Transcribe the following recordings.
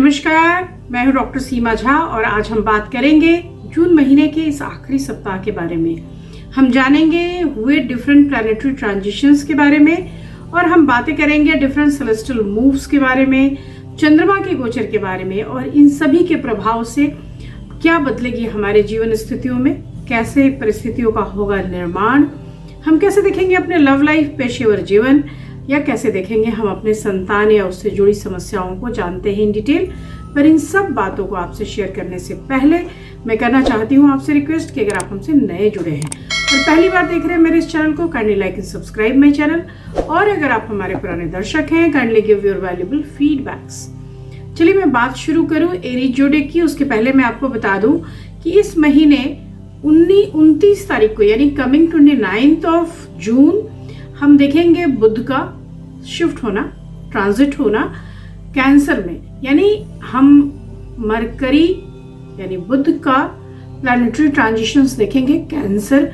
नमस्कार, मैं हूं डॉक्टर सीमा झा और आज हम बात करेंगे जून महीने के इस आखिरी सप्ताह के बारे में। हम जानेंगे हुए डिफरेंट प्लैनेटरी ट्रांजिशंस के बारे में और हम बातें करेंगे डिफरेंट सेलेस्टियल मूव्स के बारे में, चंद्रमा के गोचर के बारे में और इन सभी के प्रभाव से क्या बदलेगी हमारे जीवन स्थितियों में, कैसे परिस्थितियों का होगा निर्माण, हम कैसे देखेंगे अपने लव लाइफ, पेशेवर जीवन, या कैसे देखेंगे हम अपने संतान या उससे जुड़ी समस्याओं को, जानते हैं इन डिटेल। पर इन सब बातों को आपसे शेयर करने से पहले मैं करना चाहती हूँ आपसे रिक्वेस्ट कि अगर आप हमसे नए जुड़े हैं और पहली बार देख रहे हैं मेरे इस चैनल को, kindly like and subscribe my channel. और अगर आप हमारे पुराने दर्शक हैं, kindly give your valuable feedbacks. चलिए मैं बात शुरू करूँ एरीज जोडिक की। उसके पहले मैं आपको बता दूं कि इस महीने 29 तारीख को यानी कमिंग 29 ऑफ जून हम देखेंगे बुध का शिफ्ट होना, ट्रांजिट होना कैंसर में। यानी हम मरकरी यानी बुध का प्लैनेटरी ट्रांजिशंस देखेंगे कैंसर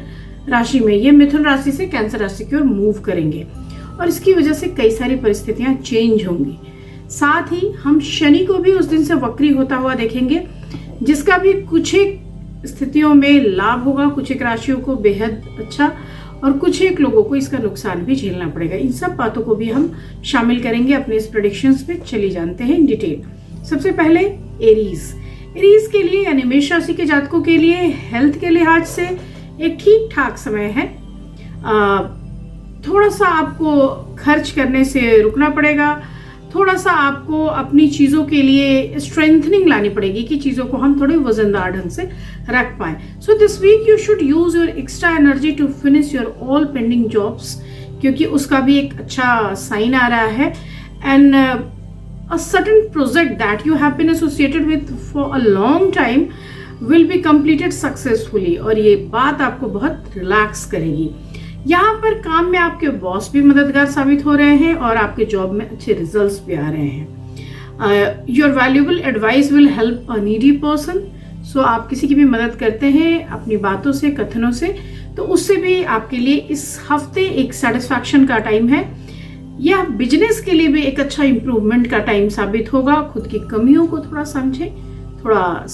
राशि में। ये मिथुन राशि से कैंसर राशि की ओर मूव करेंगे और इसकी वजह से कई सारी परिस्थितियां चेंज होंगी। साथ ही हम शनि को भी उस दिन से वक्री होता हुआ देखेंगे, जिसका भी कुछ एक स्थितियों में लाभ होगा, कुछ एक राशियों को बेहद अच्छा और कुछ एक लोगों को इसका नुकसान भी झेलना पड़ेगा। इन सब बातों को भी हम शामिल करेंगे अपने इस प्रेडिक्शंस में। चलिए जानते हैं इन डिटेल। सबसे पहले एरीज के लिए यानी मेष राशि के जातकों के लिए हेल्थ के लिहाज से एक ठीक ठाक समय है। थोड़ा सा आपको खर्च करने से रुकना पड़ेगा, थोड़ा सा आपको अपनी चीज़ों के लिए स्ट्रेंथनिंग लानी पड़ेगी कि चीज़ों को हम थोड़े वजनदार ढंग से रख पाएं। So this week you should use your extra energy to finish your all pending jobs, क्योंकि उसका भी एक अच्छा साइन आ रहा है। And a certain project that you have been associated with for a long time will be completed successfully, और ये बात आपको बहुत रिलैक्स करेगी। यहाँ पर काम में आपके बॉस भी मददगार साबित हो रहे हैं और आपके जॉब में अच्छे रिजल्ट्स भी आ रहे हैं। Your valuable advice will help a needy person. So आप किसी की भी मदद करते हैं अपनी बातों से, कथनों से, तो उससे भी आपके लिए इस हफ्ते एक सेटिस्फैक्शन का टाइम है। यह बिजनेस के लिए भी एक अच्छा इंप्रूवमेंट का टाइम साबित होगा। खुद की कमियों को थोड़ा समझें, थोड़ा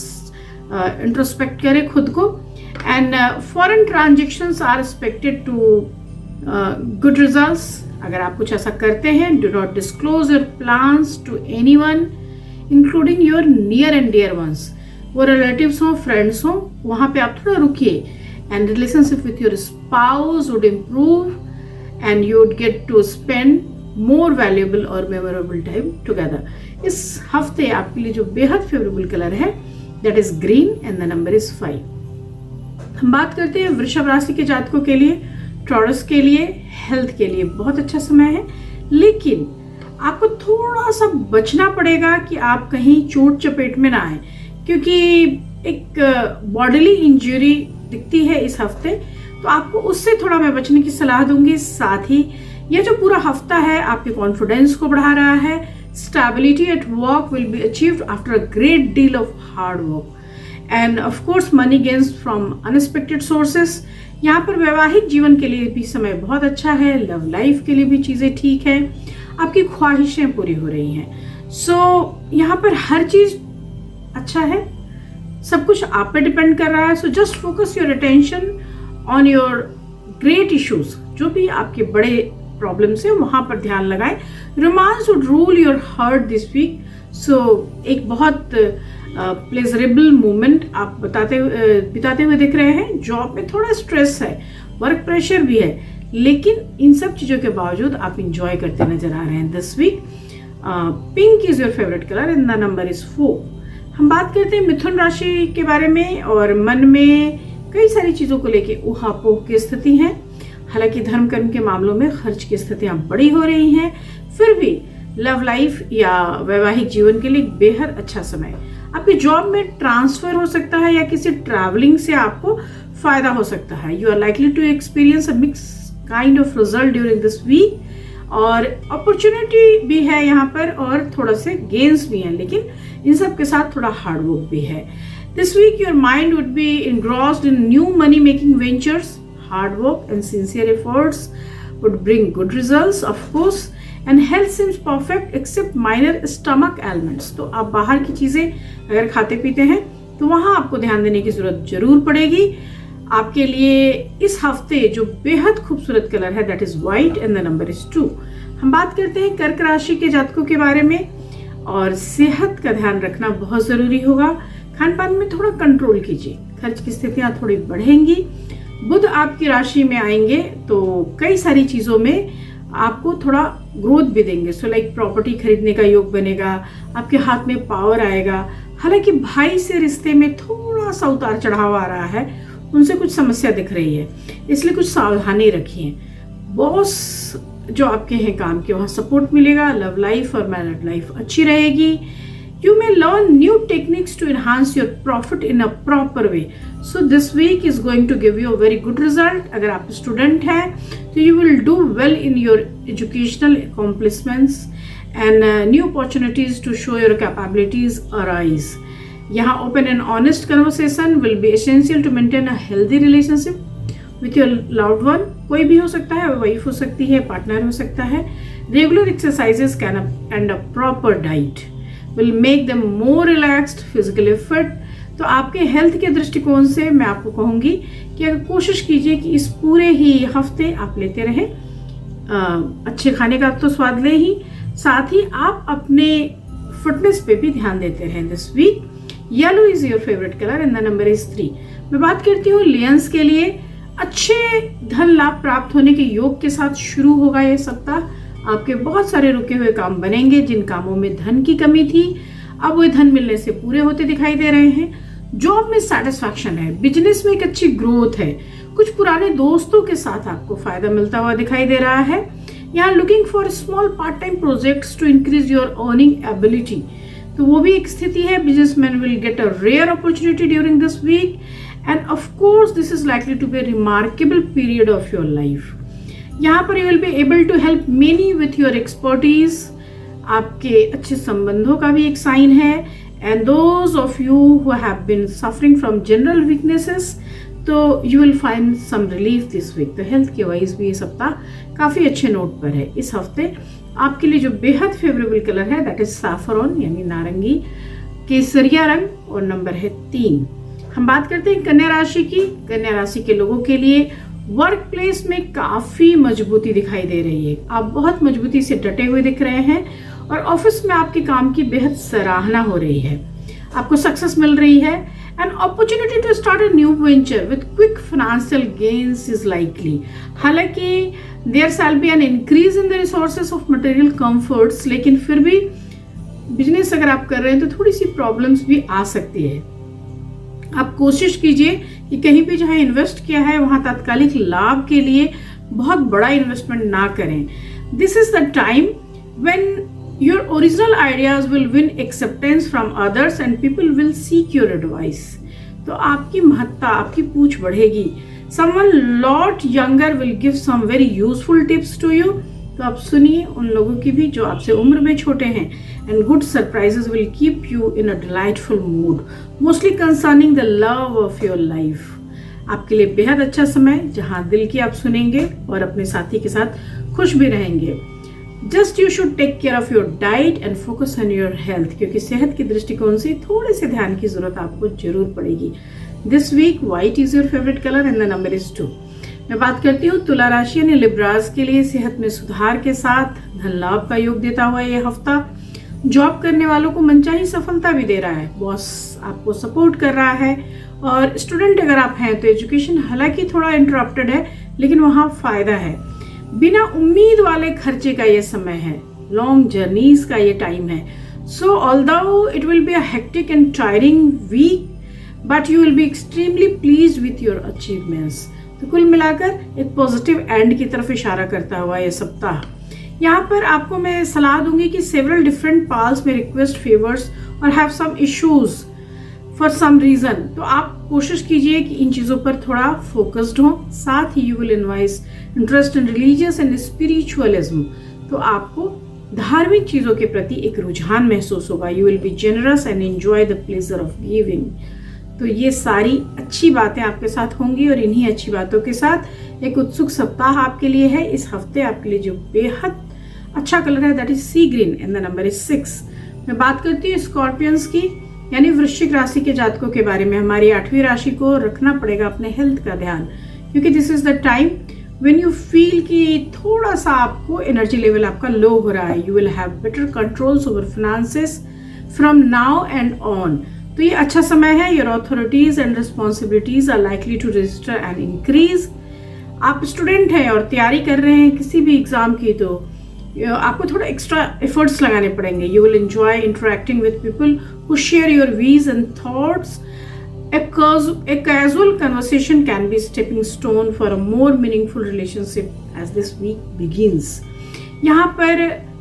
इंट्रोस्पेक्ट करें खुद को। And foreign transactions are expected to good results. अगर आप कुछ ऐसा करते हैं, do not disclose your plans to anyone, including your near and dear ones. वो relatives हो, friends हो, वहाँ पे आप थोड़ा रुकिए। And relationship with your spouse would improve, and you would get to spend more valuable or memorable time together. इस हफ्ते आपके लिए जो बेहद फेवरेबल कलर है, that is green and the number is 5. हम बात करते हैं वृषभ राशि के जातकों के लिए, टॉरस के लिए, हेल्थ के लिए बहुत अच्छा समय है। लेकिन आपको थोड़ा सा बचना पड़ेगा कि आप कहीं चोट चपेट में ना आए, क्योंकि एक बॉडीली इंजरी दिखती है इस हफ्ते, तो आपको उससे थोड़ा मैं बचने की सलाह दूंगी। साथ ही ये जो पूरा हफ्ता है आपके कॉन्फिडेंस को बढ़ा रहा है। Stability at work will be achieved after a great deal of hard work end of course money gains from unexpected sources. यहाँ पर वैवाहिक जीवन के लिए भी समय बहुत अच्छा है, लव लाइफ के लिए भी चीज़ें ठीक है, आपकी ख्वाहिशें पूरी हो रही हैं। सो यहाँ पर हर चीज़ अच्छा है, सब कुछ आप पे डिपेंड कर रहा है। So just focus your attention on your great issues, जो भी आपके बड़े प्रॉब्लम्स हैं वहाँ पर ध्यान लगाएं। Romance would rule your heart this week. So एक बहुत प्लेजरेबल मोमेंट आप बिताते हुए दिख रहे हैं। जॉब में थोड़ा स्ट्रेस है, वर्क प्रेशर भी है, लेकिन इन सब चीज़ों के बावजूद आप इंजॉय करते नजर आ रहे हैं this week. Pink is your favourite colour and the number is 4। हम बात करते हैं मिथुन राशि के बारे में, और मन में कई सारी चीज़ों को लेके ऊहापोह की स्थिति है। हालांकि धर्म कर्म के मामलों में खर्च की स्थितियाँ बड़ी हो रही हैं, फिर भी लव लाइफ या वैवाहिक जीवन के लिए बेहद अच्छा समय। आपकी जॉब में ट्रांसफर हो सकता है या किसी ट्रैवलिंग से आपको फायदा हो सकता है। You are likely to experience a mix kind of result during this week, और अपॉर्चुनिटी भी है यहाँ पर और थोड़ा से गेन्स भी हैं, लेकिन इन सब के साथ थोड़ा हार्ड वर्क भी है। This week your mind would be engrossed in new money making ventures. Hard work and sincere efforts would bring good results, of course, and health seems perfect except minor stomach ailments. तो आप बाहर की चीजें अगर खाते पीते हैं तो वहां आपको ध्यान देने की जरूरत जरूर पड़ेगी। आपके लिए इस हफ्ते जो बेहद खूबसूरत कलर है that is white and the number is 2। हम बात करते हैं कर्क राशि के जातकों के बारे में, और सेहत का ध्यान रखना बहुत जरूरी होगा। खान पान में थोड़ा कंट्रोल कीजिए, खर्च की स्थितियां थोड़ी बढ़ेंगी। बुध आपकी राशि में आएंगे तो कई सारी चीजों में आपको थोड़ा ग्रोथ भी देंगे। सो लाइक प्रॉपर्टी खरीदने का योग बनेगा, आपके हाथ में पावर आएगा। हालांकि भाई से रिश्ते में थोड़ा सा उतार चढ़ाव आ रहा है, उनसे कुछ समस्या दिख रही है, इसलिए कुछ सावधानी रखिए। बॉस जो आपके हैं काम के, वहाँ सपोर्ट मिलेगा। लव लाइफ और मैरिड लाइफ अच्छी रहेगी। You may learn new techniques to enhance your profit in a proper way. So this week is going to give you a very good result. अगर आप स्टूडेंट हैं तो you will do well in your educational accomplishments and new opportunities to show your capabilities arise. यहाँ open and honest conversation will be essential to maintain a healthy relationship with your loved one. कोई भी हो सकता है, wife हो सकती है, partner हो सकता है। Regular exercises can and a proper diet will make them more relaxed, physically fit. तो आपके हेल्थ के दृष्टिकोण से मैं आपको कहूंगी कि अगर कोशिश कीजिए कि इस पूरे ही हफ्ते आप लेते रहें अच्छे खाने का तो स्वाद ले ही, साथ ही आप अपने फिटनेस पे भी ध्यान देते रहें this week. Yellow is your favourite colour and the number is 3। मैं बात करती हूँ लियंस के लिए। अच्छे धन लाभ प्राप्त होने के योग के साथ शुरू होगा ये सप्ताह। आपके बहुत सारे रुके हुए काम बनेंगे। जिन कामों में धन की कमी थी अब वो धन मिलने से पूरे होते दिखाई दे रहे हैं। जॉब में सेटिस्फैक्शन है, बिजनेस में एक अच्छी ग्रोथ है। कुछ पुराने दोस्तों के साथ आपको फायदा मिलता हुआ दिखाई दे रहा है। यहाँ looking for small part time projects to increase your earning ability, तो वो भी एक स्थिति है। Businessman will get a rare opportunity during this week and of course this is likely to be a remarkable period of your life. यहाँ पर you will be able to help many with your expertise. आपके अच्छे संबंधों का भी एक sign है। and those of you who have been suffering from general weaknesses, तो you will find some relief this week. तो हेल्थ के वाइज भी ये सप्ताह काफी अच्छे नोट पर है। इस हफ्ते आपके लिए जो बेहद फेवरेबल कलर है दैट इज सैफरॉन यानी नारंगी केसरिया रंग और नंबर है 3। हम बात करते हैं कन्या राशि की। कन्या राशि के लोगों के लिए वर्क प्लेस में काफी मजबूती दिखाई दे रही है। आप बहुत मजबूती से डटे हुए दिख रहे हैं और ऑफिस में आपके काम की बेहद सराहना हो रही है। आपको सक्सेस मिल रही है। An opportunity to start a new venture with quick financial gains is likely. हालांकि there shall be an increase in the resources of material comforts, लेकिन फिर भी बिजनेस अगर आप कर रहे हैं तो थोड़ी सी प्रॉब्लम्स भी आ सकती है। आप कोशिश कीजिए कि कहीं भी जहां इन्वेस्ट किया है वहां तात्कालिक लाभ के लिए बहुत बड़ा इन्वेस्टमेंट ना करें। This is the time when your original ideas will win acceptance from others and people will seek your advice. तो आपकी महत्ता, आपकी पूछ बढ़ेगी। Someone lot younger will give some very useful tips to you. तो आप सुनिए उन लोगों की भी जो आपसे उम्र में छोटे हैं। And good surprises will keep you in a delightful mood mostly concerning the love of your life. आपके लिए बेहद अच्छा समय जहां दिल की आप सुनेंगे और अपने साथी के साथ खुश भी रहेंगे। Just you should take care of your diet and focus on your health, क्योंकि सेहत के दृष्टिकोण से थोड़े से ध्यान की जरूरत आपको जरूर पड़ेगी। This week white is your favourite colour and the number is 2। मैं बात करती हूँ तुला राशि यानी लिब्रास के लिए। सेहत में सुधार के साथ धन लाभ का योग देता हुआ ये हफ्ता जॉब करने वालों को मनचाही सफलता भी दे रहा है। बॉस आपको सपोर्ट कर रहा है और स्टूडेंट अगर आप हैं तो एजुकेशन हालांकि थोड़ा इंटरप्टेड है लेकिन वहाँ फायदा है। बिना उम्मीद वाले खर्चे का ये समय है। लॉन्ग जर्नीज का ये टाइम है। So although it will be a hectic and tiring week but you will be extremely pleased with your achievements. तो कुल मिलाकर एक पॉजिटिव एंड की तरफ इशारा करता हुआ ये सप्ताह। यहाँ पर आपको मैं सलाह दूंगी कि सेवरल डिफरेंट पाल्स में रिक्वेस्ट फेवर्स और have some issues for some reason. तो आप कोशिश कीजिए कि इन चीज़ों पर थोड़ा फोकस्ड हो। साथ ही you will invoice interest in religious and spiritualism. तो आपको धार्मिक चीज़ों के प्रति एक रुझान महसूस होगा। You will B generous and enjoy the pleasure of giving. तो ये सारी अच्छी बातें आपके साथ होंगी और इन्हीं अच्छी बातों के साथ एक उत्सुक सप्ताह आपके लिए है। इस हफ्ते आपके लिए जो बेहद अच्छा कलर है that is sea green and the number is 6। मैं बात करती हूँ स्कॉर्पियंस की, यानी वृश्चिक राशि के जातकों के बारे में। हमारी 8वीं राशि को रखना पड़ेगा अपने हेल्थ का ध्यान, क्योंकि this is the time when you feel कि थोड़ा सा आपको एनर्जी लेवल आपका लो हो रहा है। You will have better controls over finances from now and on. तो ये अच्छा समय है। Your authorities and responsibilities are likely to register and increase. आप स्टूडेंट हैं और तैयारी कर रहे हैं किसी भी एग्जाम की, तो आपको थोड़ा एक्स्ट्रा एफर्ट्स लगाने पड़ेंगे। You will enjoy interacting with people who share your views and thoughts. A casual conversation can be a stepping stone for a more meaningful relationship as this week begins. यहाँ पर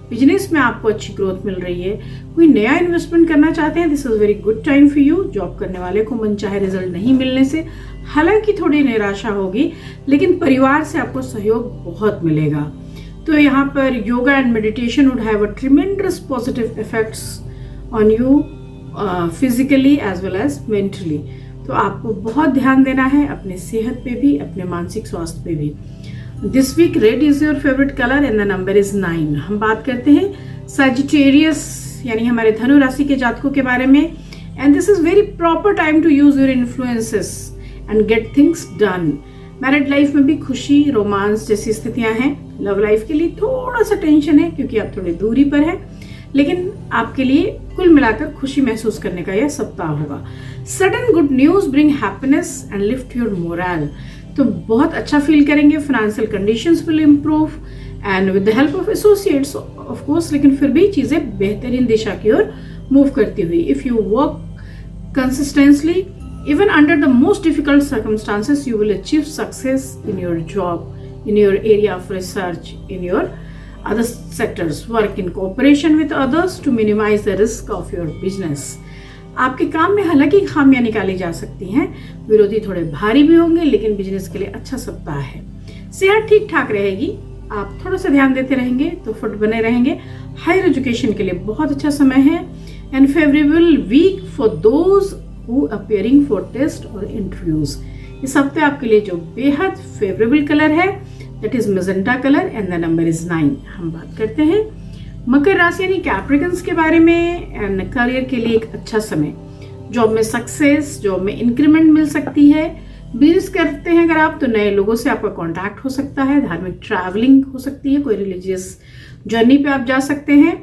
business में आपको अच्छी growth मिल रही है। कोई नया investment करना चाहते हैं, this is very good time for you. Job करने वाले को मनचाहे रिजल्ट नहीं मिलने से हालांकि थोड़ी निराशा होगी, लेकिन परिवार से आपको सहयोग बहुत मिलेगा। तो यहाँ पर yoga and meditation would have a tremendous positive effects on you physically as well as mentally. तो आपको बहुत ध्यान देना है अपने सेहत पे भी, अपने मानसिक स्वास्थ्य पे भी। This week red is your favourite colour and the number is 9। हम बात करते हैं सजिटेरियस यानी हमारे धनु राशि के जातकों के बारे में। And this is very proper time to use your influences and get things done. Married life में भी खुशी, रोमांस जैसी स्थितियां हैं। लव लाइफ के लिए थोड़ा सा टेंशन है क्योंकि आप थोड़ी दूरी पर हैं, लेकिन आपके लिए कुल मिलाकर खुशी महसूस करने का यह सप्ताह होगा। Sudden good news bring happiness and lift your moral. तो बहुत अच्छा फील करेंगे। Financial conditions will improve and with the help of associates of course, लेकिन फिर भी चीजें बेहतरीन दिशा की ओर मूव करती हुई। If you work consistently even under the most difficult circumstances, you will achieve success in your job, in your area of research, in your other sectors. Work in cooperation with others to minimize the risk of your business. आपके काम में हालांकि खामियां निकाली जा सकती हैं, विरोधी थोड़े भारी भी होंगे, लेकिन बिजनेस के लिए अच्छा सप्ताह है। सेहत ठीक ठाक रहेगी, आप थोड़ा सा ध्यान देते रहेंगे तो फिट बने रहेंगे। हायर एजुकेशन के लिए बहुत अच्छा समय है and favourable week for those who appearing for test और इंटरव्यूज। इस हफ्ते आपके लिए जो बेहद फेवरेबल कलर है that is magenta colour and the number is 9। हम बात करते हैं मकर राशि यानी कैप्रिकन्स के बारे में। एंड करियर के लिए एक अच्छा समय, जॉब में सक्सेस, जॉब में इंक्रीमेंट मिल सकती है। बिजनेस करते हैं अगर आप, तो नए लोगों से आपका कांटेक्ट हो सकता है। धार्मिक ट्रैवलिंग हो सकती है, कोई रिलीजियस जर्नी पे आप जा सकते हैं।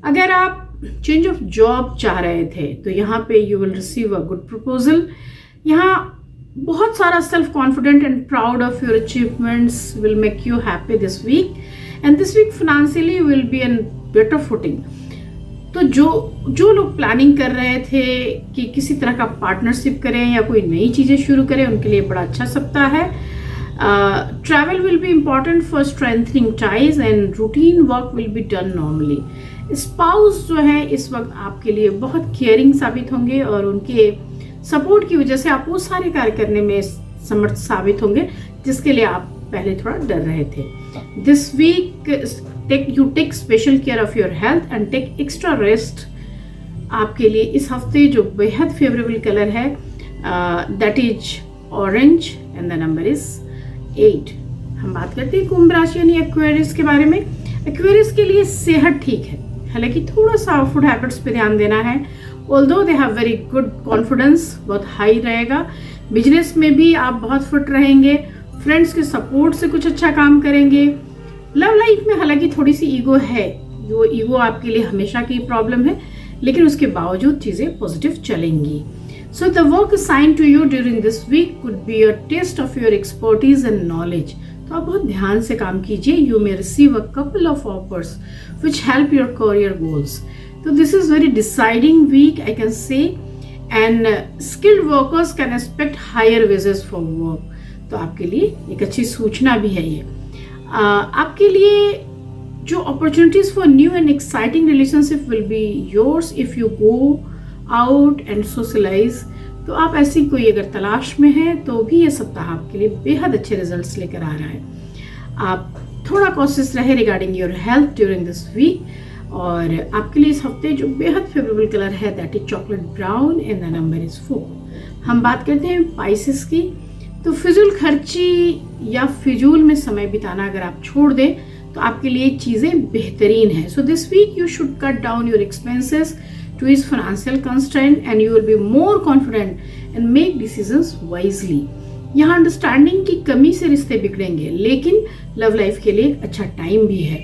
अगर आप चेंज ऑफ जॉब चाह रहे थे तो यहाँ पे you will receive a good proposal. यहाँ बहुत सारा self confident and proud of your achievements will make you happy this week and this week financially will be an better footing. तो जो लोग प्लानिंग कर रहे थे कि किसी तरह का पार्टनरशिप करें या कोई नई चीजें शुरू करें, उनके लिए बड़ा अच्छा सप्ताह है। Travel will be important for strengthening ties and routine work will be done normally. Spouse जो है इस वक्त आपके लिए बहुत केयरिंग साबित होंगे और उनके सपोर्ट की वजह से आप वो सारे कार्य करने में समर्थ साबित होंगे जिसके लिए आप पहले थोड़ा डर रहे थे। This week take special care of your health and take extra rest. आपके लिए इस हफ्ते जो बेहद फेवरेबल कलर है that is orange and the number is 8। हम बात करते हैं कुंभ राशि यानी एक्वेरियस के बारे में। एक्वेरियस के लिए सेहत ठीक है, हालांकि थोड़ा सा फूड हैबिट्स पे ध्यान देना है। Although they have very good confidence, बहुत हाई रहेगा। बिजनेस में भी आप बहुत फिट रहेंगे, फ्रेंड्स के सपोर्ट से कुछ अच्छा काम करेंगे। लव लाइफ में हालांकि थोड़ी सी ईगो है, जो ईगो आपके लिए हमेशा की प्रॉब्लम है, लेकिन उसके बावजूद चीजें पॉजिटिव चलेंगी। So the work assigned to you during this week could be a test of your expertise and knowledge. तो आप बहुत ध्यान से काम कीजिए। You may receive a couple of offers which help your career goals. तो this is very deciding week I can say and skilled workers can expect higher wages for work. तो आपके लिए एक अच्छी सूचना भी है ये। आपके लिए जो opportunities for new and exciting relationship will be yours if you go out and socialise. तो आप ऐसी कोई अगर तलाश में हैं तो भी ये सप्ताह आपके लिए बेहद अच्छे रिजल्ट्स लेकर आ रहा है। आप थोड़ा कॉशियस रहे regarding your health during this week. और आपके लिए इस हफ्ते जो बेहद फेवरेबल कलर है that is chocolate brown and the number is 4। हम बात करते हैं पाइसेस की। तो फिजूल खर्ची या फिजूल में समय बिताना अगर आप छोड़ दें तो आपके लिए चीज़ें बेहतरीन है. So this week you should cut down your expenses to ease financial constraint and you will be more confident and make decisions wisely. यहाँ अंडरस्टैंडिंग की कमी से रिश्ते बिगड़ेंगे, लेकिन लव लाइफ के लिए अच्छा टाइम भी है.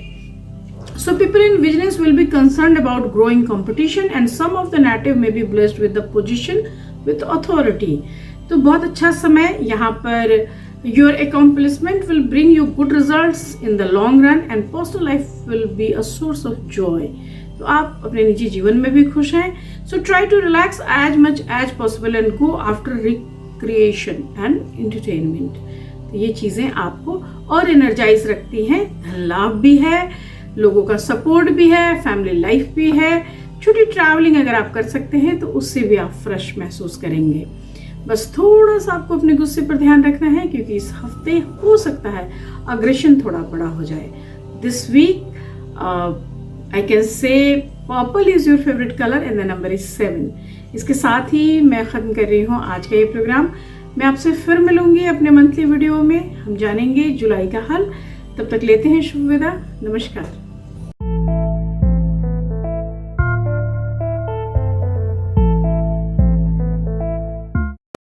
So people in vigilance will be concerned about growing competition and some of the native may be blessed with the position with authority. तो बहुत अच्छा समय यहाँ पर. Your accomplishment will bring you good results in the long run and personal life will be a source of joy. तो आप अपने निजी जीवन में भी खुश हैं. So try to relax as much as possible and go after recreation and entertainment. तो ये चीज़ें आपको और एनर्जाइज रखती हैं. धन लाभ भी है, लोगों का सपोर्ट भी है, फैमिली लाइफ भी है. छोटी ट्रैवलिंग अगर आप कर सकते हैं तो उससे भी आप फ्रेश महसूस करेंगे. बस थोड़ा सा आपको अपने गुस्से पर ध्यान रखना है क्योंकि इस हफ्ते हो सकता है अग्रेशन थोड़ा बड़ा हो जाए. This week I can say purple is your favourite colour and the number is 7. इसके साथ ही मैं ख़त्म कर रही हूँ आज का ये प्रोग्राम. मैं आपसे फिर मिलूंगी अपने मंथली वीडियो में. हम जानेंगे जुलाई का हाल. तब तक लेते हैं शुभ विदा. नमस्कार.